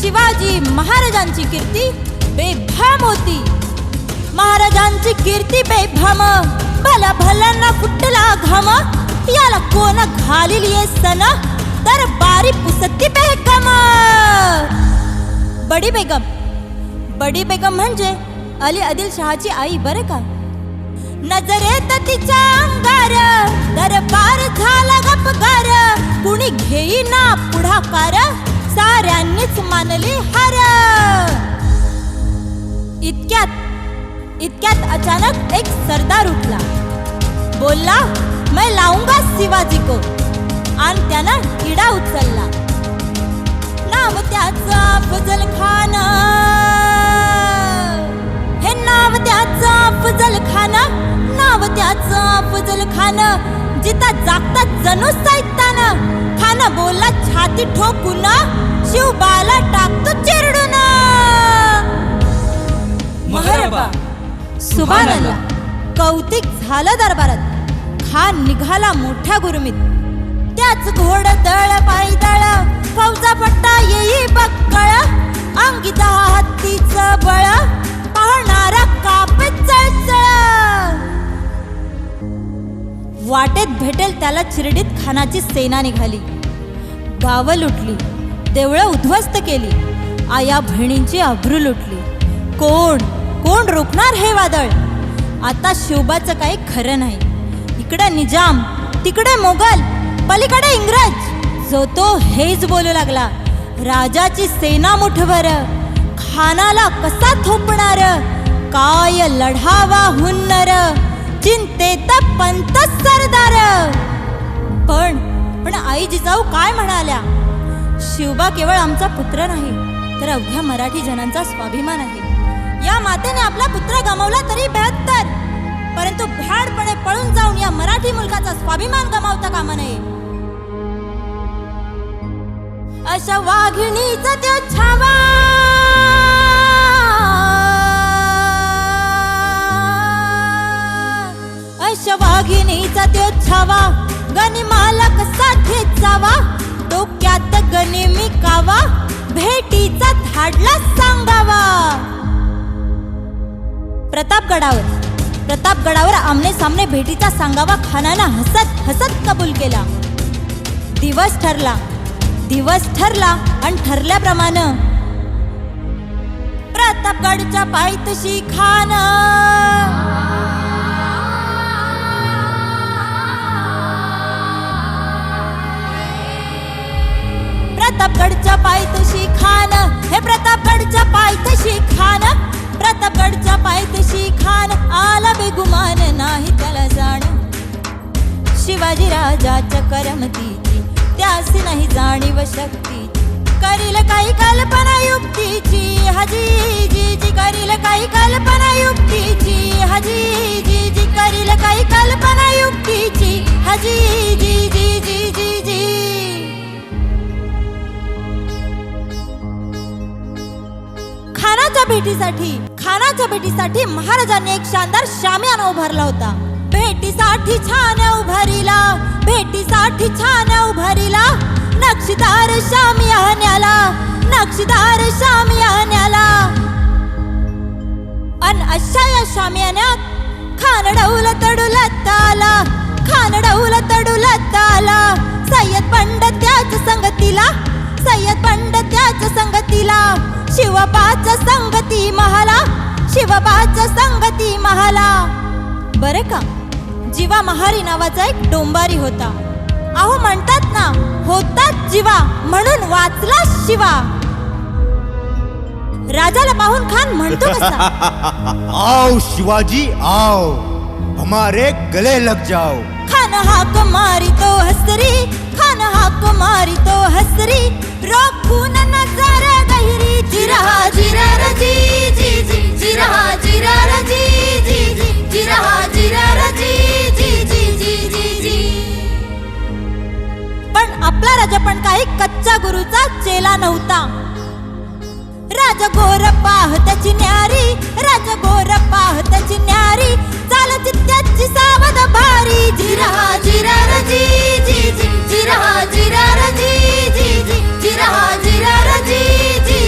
शिवाजी महाराजांची कीर्ती बेभाम होती. महाराजांची कीर्ती बेभाम, भला भल्यांना फुटला घाम. याला कोण घालील ये सन, दरबारी पुसती बेगम. बडी बेगम, बडी बेगम म्हणजे अली आदिलशहाची आई बरे का. नजरेत तिच्या अंगार दरबार झाला गपगार. कुणी घेईना पुढाकार, साऱ्यांनीच मानली हार. इतक्यात अचानक एक सरदार उठला, बोलला मैं लाऊंगा शिवाजी को. आणि त्यानं किडा उचलला. नाव त्याचा अफजल खान, हे नाव त्याचा अफजल खान, नाव त्याचा अफजल खान. जिता जागता जणू सैतान. खान बोलला छाती ठोकून, शिवबाला टाकतो चिरडून. महरबा सुभानअल्लाह. कौतिक झालं दरबारात. खान निघाला मोठ्या गुरमीत. त्याच घोड दळ पायदळ, फौजा पट्टा येई बक्कळ. अंगी 10 हत्तीचं बळ, पाहणारा कापे चळचळ. वाटेत भेटेल त्याला चिरडीत खानाची सेना निघाली. गावं लुटली, देवळं उद्ध्वस्त केली, आया बहिणींची अब्रू लुटली. कोण रोखणार हे वादळ. आता शिवबाचं काही खरं नाही. इकडे निजाम, तिकडे मोगल, पलीकडे इंग्रज. जो तो हेच बोलू लागला. राजाची सेना मुठभर, खानाला कसा थोपणार. काय लढावा हुन्नर, चिंतेत पंत सरदार. पण आई जिजाऊ काय म्हणाल्या. शिवबा केवळ आमचा पुत्र नाही, तर अवघ्या मराठी जनांचा स्वाभिमान आहे. या मातेने आपला पुत्र गमावला तरी 72, परंतु भ्याडपणे पळून जाऊन या मराठी मुलकाचा स्वाभिमान गमावता कामा नये. अशा वाघिणीचा त्यो छावा, अशा वाघिणीचा त्यो छावा. गनिमाला कसा ठेचावा, डोक्यात गनिमी कावा. भेटीचा धाडला सांगावा. प्रतापगडावर आमने सामने भेटीचा सांगावा खानानं हसत कबूल केला. दिवस ठरला आणि ठरल्याप्रमाणे प्रतापगडच्या पायथ्याशी खान. प्रतापगडच्या पायथ्याशी खान, हे प्रतापगडच्या पायथ्याशी खान. प्रतापगडच्या पायथ्याशी खान, आला बेगुमान नाही त्याला जाण. शिवाजी राजाच्या करमतीची त्यासी नाही जाणीव शक्तीची. करील काही कल्पना युक्तीची, हजीजी करील काही कल्पना युक्तीची. हजीजी करील काही कल्पना युक्तीची. हजीजी. खानाच्या भेटीसाठी महाराजांनी एक शानदार शामियाना उभारला होता. भेटीसाठी छान उभारीला, नक्षीदार शामियान्याला. अन अशा या शामियान्यात खान डौलत आला. सय्यद पंड त्याच संगतीला. शिवबाच्या संगती महाला. बरे का, जीवा महारी नावाचा एक डोंबारी होता. अहो म्हणतात ना, होतात जीवा म्हणून वाचला शिवा. राजाला पाहून खान म्हणतो कसा, आओ शिवाजी आओ, हमारे गले लग जाओ. खान हाक मारी तो हसरी, रोखून नजर गहिरी. जिरहा रजी जी, जिरहा रजी जी. पण आपला राजा पण काही कच्चा गुरुचा चेला नव्हता. राजगोर पाह त्याची न्यारी, चाल चित्त्याची सावध भारी. जिरहा रजी जी, जिरहा रजी जी.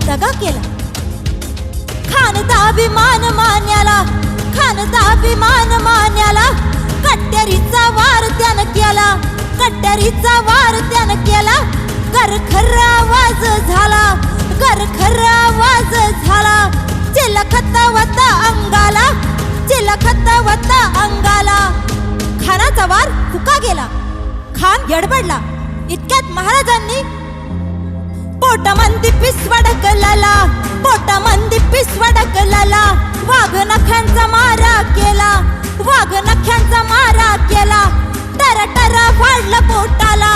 दगा केला. खानचा अभिमान मान्याला, खानचा अभिमान मान्याला, कट्यारीचा वार त्यानं केला, कट्यारीचा वार त्यानं केला. गरखर आवाज झाला, गरखर आवाज झाला. चिलखत वता अंगाला, चिलखत वता अंगाला. खानाचा वार फुका गेला. खान गडबडला. इतक्यात महाराजांनी पोटामंदी पिसवा ढकलला, पोटामंदी पिसवा ढकलला. वाघ नख्यांचा मारा केला, वाघ नख्यांचा मारा केला. टर टर फाडलं पोटाला,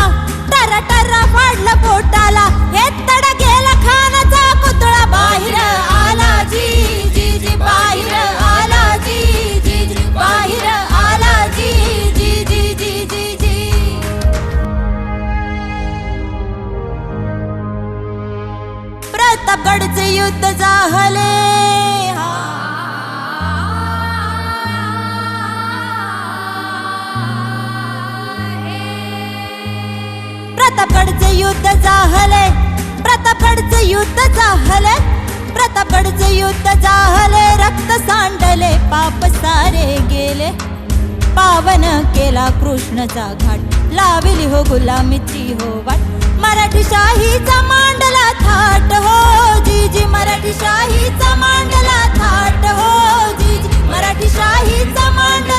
टर टर फाडलं पोटाला. हे तड गेला खानाचा पुतळा बाहेर आला. जी जी जी बाहेर आला. जी जी जी बाहेर आला. जी जी जी जी जी जी. प्रतापगडचे युद्ध झाले. प्रतापगडचे युद्ध झाले, प्रतापगडचे युद्ध झाले, प्रतापगडचे युद्ध झाले. रक्त सांडले, पाप सारे गेले. पावन केला कृष्णचा घाट, लाविली हो गुलामीची हो वाट. मराठी शाहीचा मांडला थाट हो जी जी, मराठी शाहीचा मांडला थाट हो जी जी, मराठी शाहीचा मांडला